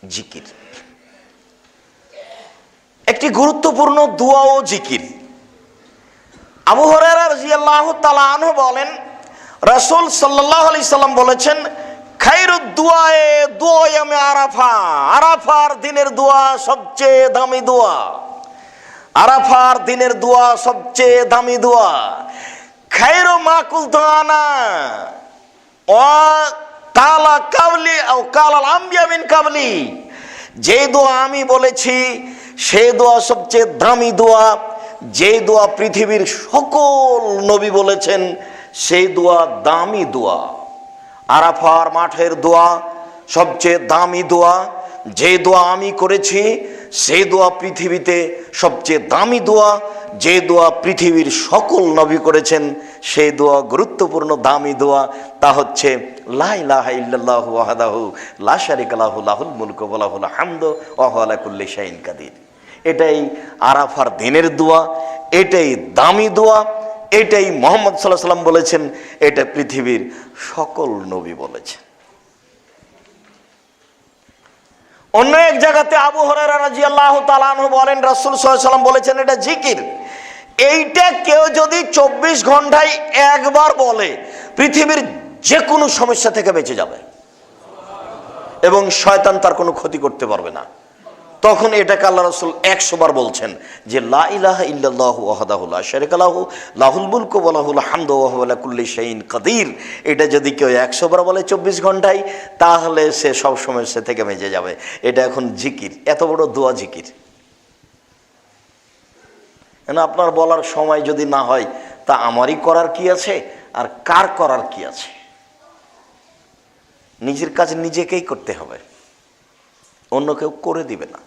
জিকির একটি গুরুত্বপূর্ণ দোয়া ও জিকির। আবু হুরায়রা রাদিয়াল্লাহু তাআলা আনহু বলেন, রাসূল সাল্লাল্লাহু আলাইহি সাল্লাম বলেছেন, খায়রুদ দুআয়ে দুআয়ামে আরাফা, আরাফার দিনের দোয়া সবচেয়ে দামি দোয়া। আরাফার দিনের দোয়া সবচেয়ে দামি দোয়া। খায়রু মা কুলতু আনা ওয়া কালা কাবলি ও কালাল আম্বিয়া মিন কাবলি, যে দোয়া আমি বলেছি সেই দোয়া সবচেয়ে দামি দোয়া, যে দোয়া পৃথিবীর সকল নবী বলেছেন সেই দোয়া দামি দোয়া। আরাফার মাঠের দোয়া সবচেয়ে দামি দোয়া, যে দোয়া আমি করেছি সেই দোয়া পৃথিবীতে সবচেয়ে দামি দোয়া, যে দোয়া পৃথিবীর সকল নবী করেছেন সেই দোয়া গুরুত্বপূর্ণ দামি দোয়া। তা হচ্ছে লা ইলাহা ইল্লাল্লাহু ওয়াহদাহু লা শারীকা লাহু লাহুল মুলকু ওয়া লাহুল হামদু ওয়া হুয়া আলা কুল্লি শাইইন কাদির। এটাই আরাফার দিনের দোয়া, এটাই দামি দোয়া, এটাই মুহাম্মদ সাল্লাল্লাহু আলাইহি সাল্লাম বলেছেন, এটা পৃথিবীর সকল নবী বলেছেন। অন্য এক জায়গাতে আবু হুরায়রা রাদিয়াল্লাহু তাআলা আনহু বলেন, রাসূল সাল্লাল্লাহু আলাইহি সাল্লাম বলেছেন এটা জিকির। এইটা কেউ যদি 24 ঘন্টায় একবার বলে পৃথিবীর যে কোনো সমস্যা থেকে বেঁচে যাবে এবং শয়তান তার কোনো ক্ষতি করতে পারবে না। তখন এটাকে আল্লাহ রাসূল 100 বার বলছেন যে লা ইলাহা ইল্লাল্লাহু ওয়াহদাহু লা শারীকা লাহু লাহুল মুলকু ওয়া লাহুল হামদু ওয়া হুয়া আলা কুল্লি শাইইন কাদির। এটা যদি কেউ 100 বার বলে 24 ঘন্টায়, তাহলে সে সব সমস্যা থেকে বেঁচে যাবে। এটা এখন জিকির, এত বড় দোয়া জিকির। আপনার বলার সময় যদি না হয় তা আমারই করার কি আছে আর কার করার কি আছে? নিজের কাজ নিজেকেই করতে হবে, অন্য কেউ করে দিবে না।